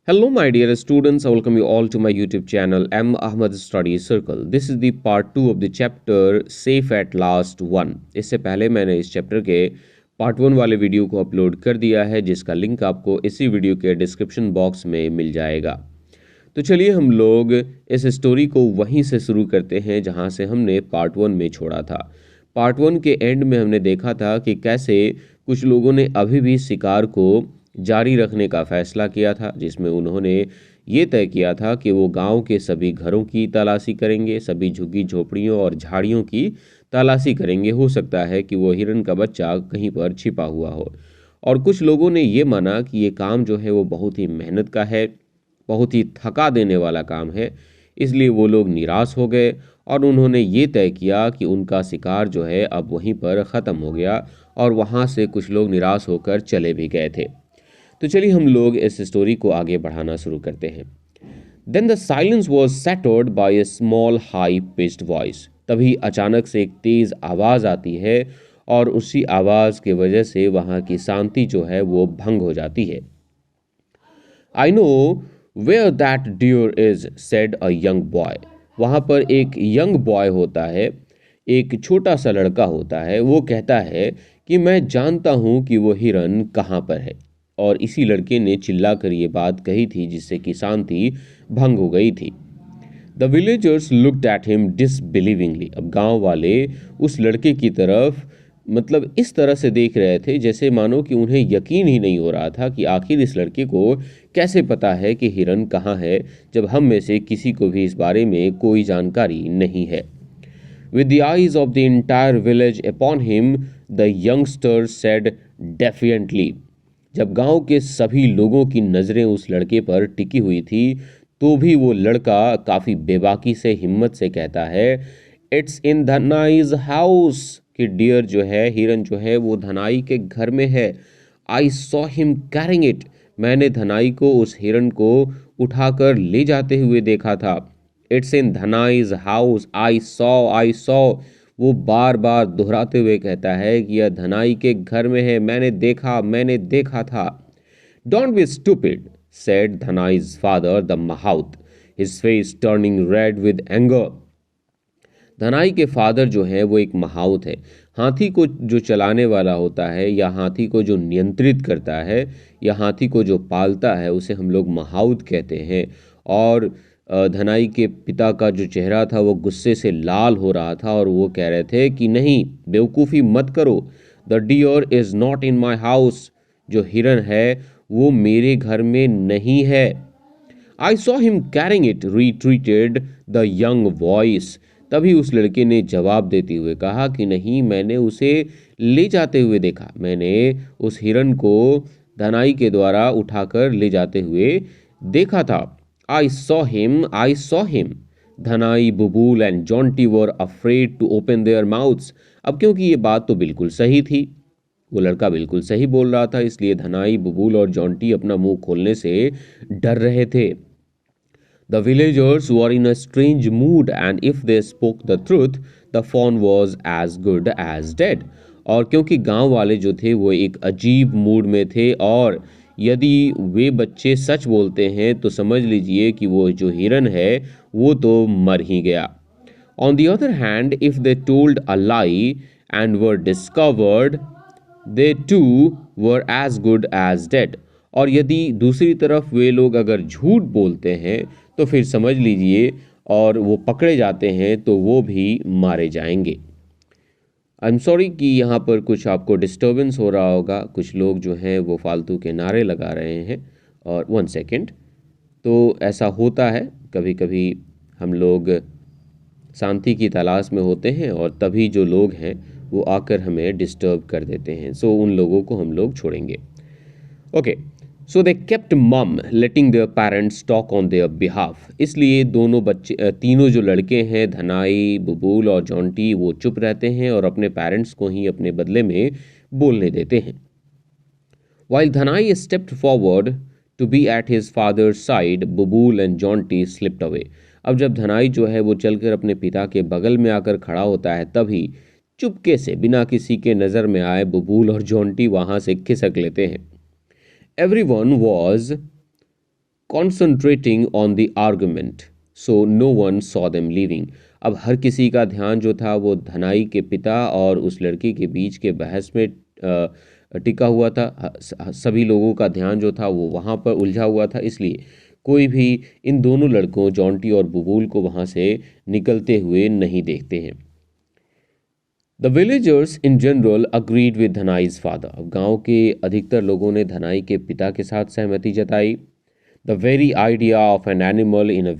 Hello, my dear students. I welcome you all to my YouTube channel, M. Ahmad Study Circle. This is the part 2 of the chapter Safe at Last 1. इससे पहले मैंने इस chapter के part 1 वाले video को upload कर दिया है, जिसका लिंक आपको इसी वीडियो के डिस्क्रिप्शन बॉक्स में मिल जाएगा। तो चलिए हम लोग इस स्टोरी को वहीं से शुरू करते हैं जहां से हमने पार्ट 1 में छोड़ा था। पार्ट 1 के एंड में हमने देखा था कि कैसे कुछ लोगों ने अभी भी शिकार को जारी रखने का फैसला किया था, जिसमें उन्होंने ये तय किया था कि वो गांव के सभी घरों की तलाशी करेंगे, सभी झुग्गी झोपड़ियों और झाड़ियों की तलाशी करेंगे। हो सकता है कि वो हिरन का बच्चा कहीं पर छिपा हुआ हो। और कुछ लोगों ने ये माना कि ये काम जो है वो बहुत ही मेहनत का है, बहुत ही थका देने वाला काम है, इसलिए वो लोग निराश हो गए और उन्होंने ये तय किया कि उनका शिकार जो है अब वहीं पर ख़त्म हो गया और वहाँ से कुछ लोग निराश होकर चले भी गए थे। तो चलिए हम लोग इस स्टोरी को आगे बढ़ाना शुरू करते हैं। Then the silence was shattered by a small high pitched voice. तभी अचानक से एक तेज आवाज आती है और उसी आवाज की वजह से वहां की शांति जो है वो भंग हो जाती है। I know where that deer is, said a young boy. वहां पर एक यंग बॉय होता है, एक छोटा सा लड़का होता है। वो कहता है कि मैं जानता हूं कि वो हिरन कहाँ पर है। और इसी लड़के ने चिल्लाकर ये बात कही थी, जिससे कि शांति भंग हो गई थी। The villagers looked at him disbelievingly. अब गांव वाले उस लड़के की तरफ इस तरह से देख रहे थे जैसे मानो कि उन्हें यकीन ही नहीं हो रहा था कि आखिर इस लड़के को कैसे पता है कि हिरन कहाँ है, जब हम में से किसी को भी इस बारे में कोई जानकारी नहीं है। With the eyes of the entire village upon him, the youngster said defiantly. जब गांव के सभी लोगों की नज़रें उस लड़के पर टिकी हुई थी, तो भी वो लड़का काफ़ी बेबाकी से हिम्मत से कहता है, इट्स इन धनाइज हाउस, कि डियर जो है, हिरन जो है वो धनाई के घर में है। I saw him carrying it, मैंने धनाई को उस हिरन को उठाकर ले जाते हुए देखा था। It's in Dhanai's house, I saw. वो बार बार दोहराते हुए कहता है कि यह धनाई के घर में है, मैंने देखा था। Don't be stupid, said Dhanai's father the mahout, his face turning red with anger. Dhanai के फादर जो है वो एक महाउत है। हाथी को जो चलाने वाला होता है या हाथी को जो नियंत्रित करता है या हाथी को जो पालता है, उसे हम लोग महाउत कहते हैं। और धनाई के पिता का जो चेहरा था वो गुस्से से लाल हो रहा था और वो कह रहे थे कि नहीं, बेवकूफ़ी मत करो। The deer is not in my house, जो हिरन है वो मेरे घर में नहीं है। I saw him carrying it, retreated the young voice. तभी उस लड़के ने जवाब देते हुए कहा कि नहीं, मैंने उसे ले जाते हुए देखा, मैंने उस हिरन को धनाई के द्वारा उठाकर ले जाते हुए देखा था। I saw him. Dhanai, Bubul and Jonty were afraid to open their mouths. अब क्योंकि ये बात तो बिल्कुल सही थी, वो लड़का बिल्कुल सही बोल रहा था, इसलिए धनाई, बुबूल और जॉन्टी अपना मुंह खोलने से डर रहे थे। The villagers were in a strange mood, and if they spoke the truth, the fawn was as good as dead. और क्योंकि गांव वाले जो थे वो एक अजीब मूड में थे, और यदि वे बच्चे सच बोलते हैं तो समझ लीजिए कि वो जो हिरन है वो तो मर ही गया। On the other hand, if they told a lie and were discovered, they too were as good as dead. और यदि दूसरी तरफ वे लोग अगर झूठ बोलते हैं तो फिर समझ लीजिए, और वो पकड़े जाते हैं तो वो भी मारे जाएंगे। आई एम सॉरी कि यहाँ पर कुछ आपको डिस्टर्बेंस हो रहा होगा, कुछ लोग जो हैं वो फालतू के नारे लगा रहे हैं। और 1 सेकेंड, तो ऐसा होता है कभी कभी, हम लोग शांति की तलाश में होते हैं और तभी जो लोग हैं वो आकर हमें डिस्टर्ब कर देते हैं, सो उन लोगों को हम लोग छोड़ेंगे। Okay, so they kept mum letting their parents talk on their behalf. इसलिए दोनों बच्चे, तीनों जो लड़के हैं, धनाई, बुबूल और जॉन्टी, वो चुप रहते हैं और अपने पेरेंट्स को ही अपने बदले में बोलने देते हैं। While Dhanai stepped forward to be at his father's side, Bubul and Jonty slipped away. अब जब धनाई जो है वो चलकर अपने पिता के बगल में आकर खड़ा होता है, तभी चुपके से बिना किसी के नज़र में आए बुबूल और जॉन्टी वहां से खिसक लेते हैं। Everyone was concentrating on the argument, so no one saw them leaving. अब हर किसी का ध्यान जो था वो धनाई के पिता और उस लड़की के बीच के बहस में टिका हुआ था। सभी लोगों का ध्यान जो था वो वहाँ पर उलझा हुआ था, इसलिए कोई भी इन दोनों लड़कों जॉन्टी और बुबूल को वहाँ से निकलते हुए नहीं देखते हैं। The villagers in general agreed with Dhanai's father. अब गाँव के अधिकतर लोगों ने धनाई के पिता के साथ सहमति जताई। The very idea of an animal in a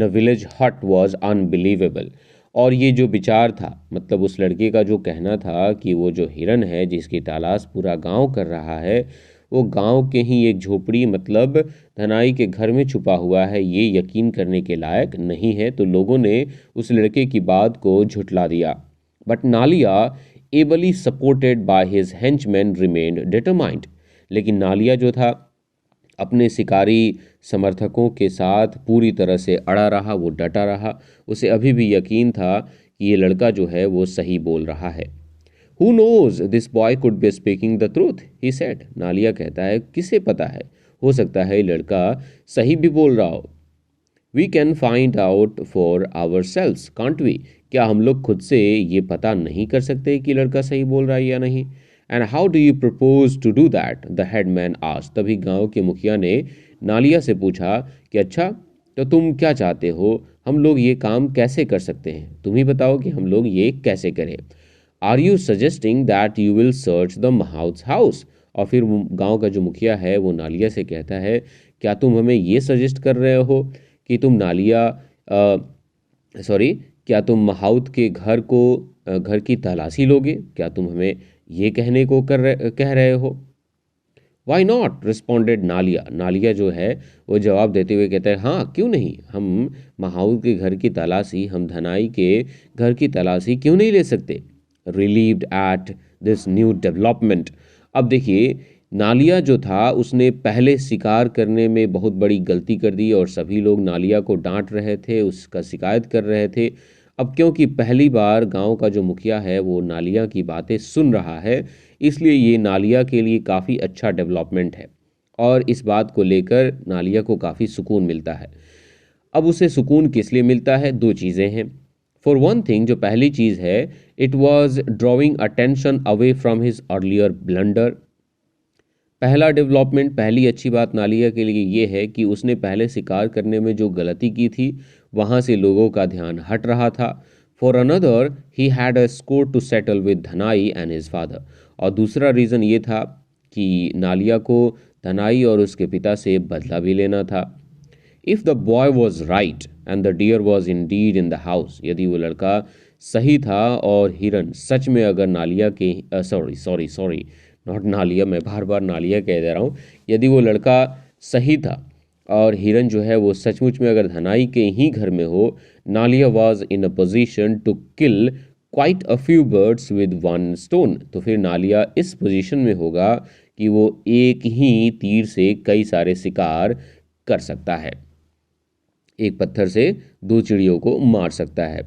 village हट वॉज अनबिलीवेबल। और ये जो विचार था, मतलब उस लड़के का जो कहना था कि वो जो हिरन है जिसकी तलाश पूरा गांव कर रहा है वो गांव के ही एक झोपड़ी मतलब धनाई के घर में छुपा हुआ है, ये यकीन करने के लायक नहीं है। तो लोगों ने उस लड़के की बात को झुठला दिया। But Nalia, ably supported by his henchman, remained determined. लेकिन नालिया जो था अपने शिकारी समर्थकों के साथ पूरी तरह से अड़ा रहा, वो डटा रहा। उसे अभी भी यकीन था कि ये लड़का जो है वो सही बोल रहा है। Who knows, this boy could be speaking the truth, he said. नालिया कहता है, किसे पता है, हो सकता है लड़का सही भी बोल रहा हो। We can find out for ourselves, can't we? क्या हम लोग खुद से ये पता नहीं कर सकते कि लड़का सही बोल रहा है या नहीं? And how do you propose to do that? The headman asked. तभी गांव के मुखिया ने नालिया से पूछा कि अच्छा, तो तुम क्या चाहते हो, हम लोग ये काम कैसे कर सकते हैं, तुम ही बताओ कि हम लोग ये कैसे करें। Are you suggesting that you will search the mahout's house? और फिर गांव का जो मुखिया है वो नालिया से कहता है, क्या तुम हमें ये सजेस्ट कर रहे हो कि तुम क्या तुम महाउत के घर की तलाशी लोगे? क्या तुम हमें ये कहने को कह रहे हो? Why not, responded Nalia. Nalia जो है वो जवाब देते हुए कहता है, हाँ क्यों नहीं, हम महाउत के घर की तलाशी, हम धनाई के घर की तलाशी क्यों नहीं ले सकते। Relieved at this new development. अब देखिए, नालिया जो था उसने पहले शिकार करने में बहुत बड़ी गलती कर दी और सभी लोग नालिया को डांट रहे थे, उसका शिकायत कर रहे थे। अब क्योंकि पहली बार गांव का जो मुखिया है वो नालिया की बातें सुन रहा है, इसलिए ये नालिया के लिए काफ़ी अच्छा डेवलपमेंट है और इस बात को लेकर नालिया को काफ़ी सुकून मिलता है। अब उसे सुकून किस लिए मिलता है? दो चीज़ें हैं। फॉर वन थिंग, जो पहली चीज़ है, it was drawing attention away from his earlier blunder. पहला डेवलपमेंट, पहली अच्छी बात नालिया के लिए ये है कि उसने पहले शिकार करने में जो गलती की थी वहाँ से लोगों का ध्यान हट रहा था। For another, he had a score to settle with Dhanai and his father. और दूसरा रीज़न ये था कि नालिया को धनाई और उसके पिता से बदला भी लेना था। If the boy was right and the deer was indeed in the house, यदि वो लड़का सही था और हिरन सच में अगर नालिया के सॉरी नॉट नालिया, मैं बार बार नालिया कह दे रहा हूँ, यदि वो लड़का सही था और हिरन जो है वो सचमुच में अगर धनाई के ही घर में हो, Nalia was in a position to kill quite a few birds with one stone. तो फिर नालिया इस पोजीशन में होगा कि वो एक ही तीर से कई सारे शिकार कर सकता है, एक पत्थर से दो चिड़ियों को मार सकता है।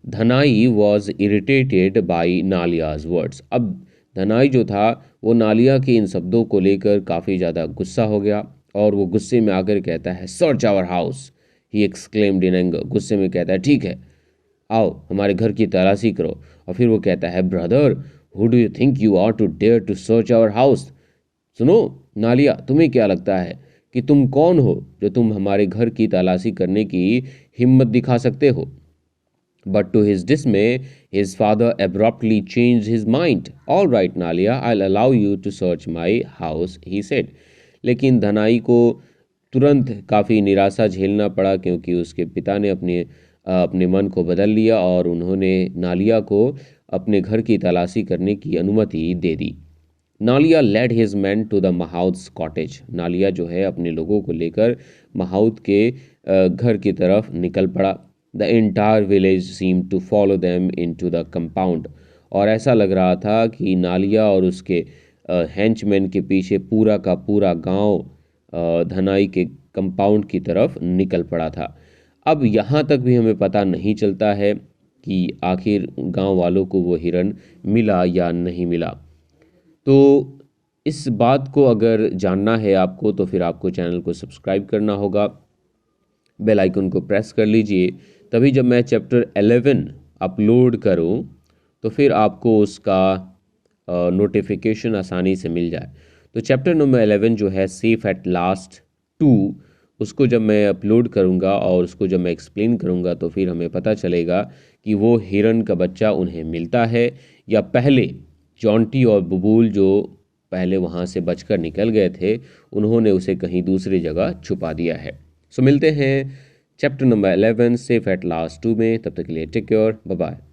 धनाई वॉज इरिटेटेड बाई नालियाज वर्ड्स। अब धनाई जो था वो नालिया के इन शब्दों को लेकर काफ़ी ज़्यादा गुस्सा हो गया और वो गुस्से में आकर कहता है, search our house, he exclaimed in anger. गुस्से में कहता है, ठीक है आओ हमारे घर की तलाशी करो। और फिर वो कहता है, brother who do you think you are to dare to search our house? सुनो नालिया, तुम्हें क्या लगता है कि तुम कौन हो जो तुम हमारे घर की तलाशी करने की हिम्मत दिखा सकते हो? But to his dismay his father abruptly change his mind. All right Nalia, I will allow you to search my house, he said. लेकिन धनाई को तुरंत काफ़ी निराशा झेलना पड़ा क्योंकि उसके पिता ने अपने मन को बदल लिया और उन्होंने नालिया को अपने घर की तलाशी करने की अनुमति दे दी। Nalia led his man to the mahout's cottage. Nalia जो है अपने लोगों को लेकर महाउद के घर की तरफ निकल पड़ा। The entire village seem to follow them into the compound. और ऐसा लग रहा था कि नालिया और उसके हैंचमैन के पीछे पूरा का पूरा गांव धनाई के कंपाउंड की तरफ निकल पड़ा था। अब यहाँ तक भी हमें पता नहीं चलता है कि आखिर गांव वालों को वो हिरन मिला या नहीं मिला। तो इस बात को अगर जानना है आपको तो फिर आपको चैनल को सब्सक्राइब करना होगा, बेल आइकन को प्रेस कर लीजिए, तभी जब मैं चैप्टर 11 अपलोड करूं तो फिर आपको उसका नोटिफिकेशन आसानी से मिल जाए। तो चैप्टर नंबर 11 जो है सेफ एट लास्ट 2, उसको जब मैं अपलोड करूंगा और उसको जब मैं एक्सप्लेन करूंगा तो फिर हमें पता चलेगा कि वो हिरन का बच्चा उन्हें मिलता है या पहले जॉन्टी और बबूल जो पहले वहाँ से बचकर निकल गए थे उन्होंने उसे कहीं दूसरी जगह छुपा दिया है। सो मिलते हैं chapter number 11 safe at last 2 में। तब तक के लिए टेक केयर, बाय बाय।